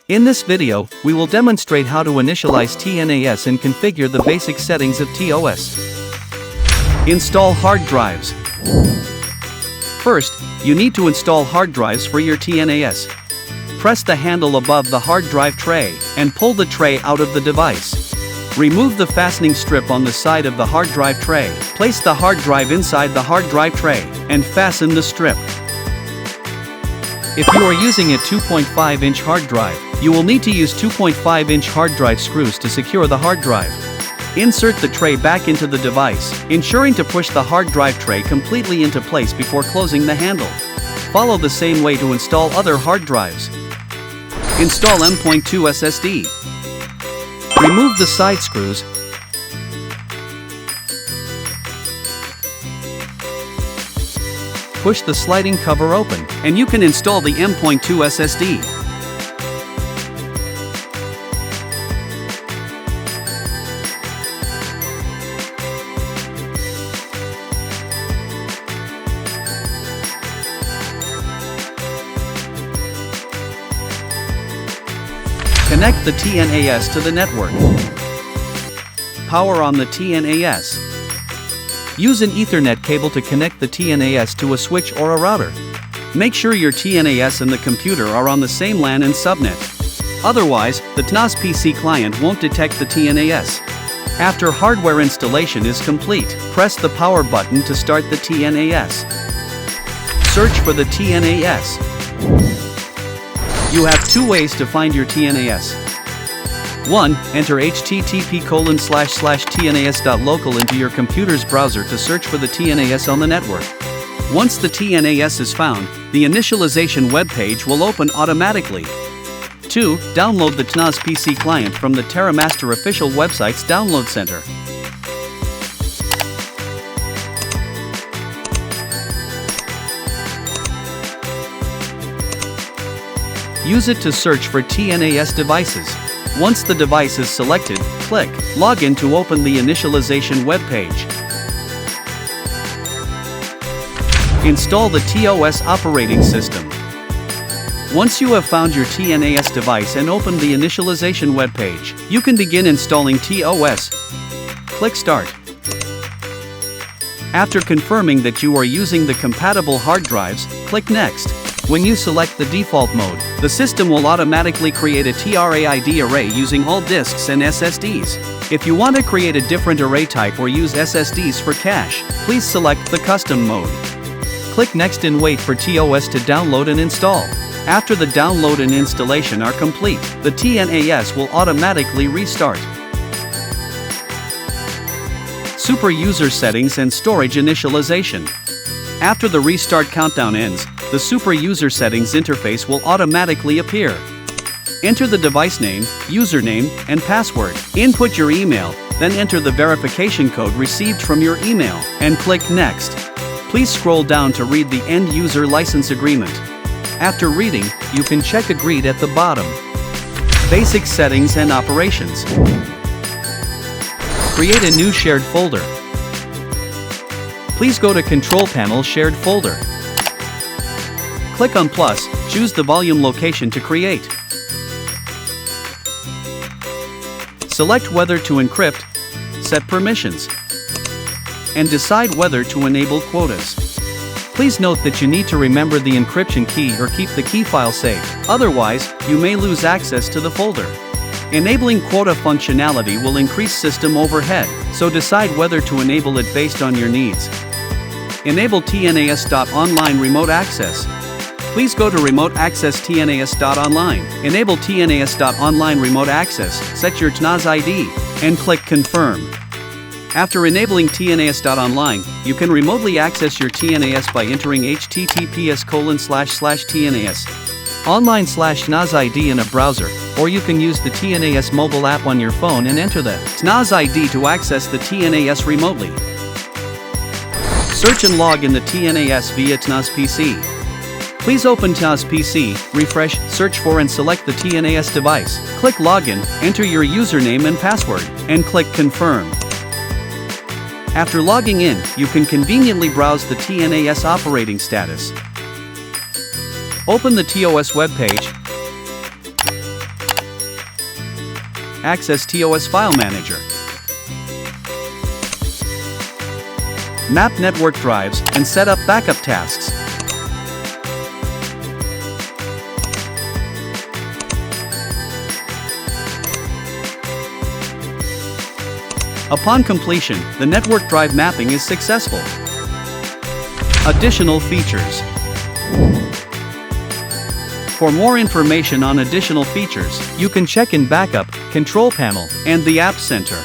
In this video, we will demonstrate how to initialize TNAS and configure the basic settings of TOS. Install hard drives. First, you need to install hard drives for your TNAS. Press the handle above the hard drive tray, and pull the tray out of the device. Remove the fastening strip on the side of the hard drive tray. Place the hard drive inside the hard drive tray, and fasten the strip. If you are using a 2.5-inch hard drive, you will need to use 2.5-inch hard drive screws to secure the hard drive. Insert the tray back into the device, ensuring to push the hard drive tray completely into place before closing the handle. Follow the same way to install other hard drives. Install M.2 SSD. Remove the side screws. Push the sliding cover open, and you can install the M.2 SSD. Connect the TNAS to the network. Power on the TNAS. Use an Ethernet cable to connect the TNAS to a switch or a router. Make sure your TNAS and the computer are on the same LAN and subnet. Otherwise, the TNAS PC client won't detect the TNAS. After hardware installation is complete, press the power button to start the TNAS. Search for the TNAS. You have two ways to find your TNAS. 1. Enter http://tnas.local into your computer's browser to search for the TNAS on the network. Once the TNAS is found, the initialization web page will open automatically. 2. Download the TNAS PC client from the TerraMaster official website's download center. Use it to search for TNAS devices. Once the device is selected, click Login to open the initialization web page. Install the TOS operating system. Once you have found your TNAS device and opened the initialization web page, you can begin installing TOS. Click Start. After confirming that you are using the compatible hard drives, click Next. When you select the default mode, the system will automatically create a TRAID array using all disks and SSDs. If you want to create a different array type or use SSDs for cache, please select the custom mode. Click Next and wait for TOS to download and install. After the download and installation are complete, the TNAS will automatically restart. Super user settings and storage initialization. After the restart countdown ends, the super user settings interface will automatically appear. Enter the device name, username, and password. Input your email, then enter the verification code received from your email, and click Next. Please scroll down to read the end user license agreement. After reading, you can check Agreed at the bottom. Basic settings and operations. Create a new shared folder. Please go to Control Panel Shared Folder. Click on plus, choose the volume location to create. Select whether to encrypt, set permissions, and decide whether to enable quotas. Please note that you need to remember the encryption key or keep the key file safe, otherwise, you may lose access to the folder. Enabling quota functionality will increase system overhead, so decide whether to enable it based on your needs. Enable TNAS.online remote access. Please go to Remote Access TNAS.online, enable TNAS.online remote access, set your TNAS ID, and click Confirm. After enabling TNAS.online, you can remotely access your TNAS by entering https://TNAS online/TNAS ID in a browser, or you can use the TNAS mobile app on your phone and enter the TNAS ID to access the TNAS remotely. Search and log in the TNAS via TNAS PC. Please open TNAS PC, refresh, search for and select the TNAS device. Click Login, enter your username and password, and click Confirm. After logging in, you can conveniently browse the TNAS operating status. Open the TOS web page. access TOS File Manager. Map network drives and set up backup tasks. Upon completion, the network drive mapping is successful. Additional features. For more information on additional features, you can check in Backup, Control Panel, and the App Center.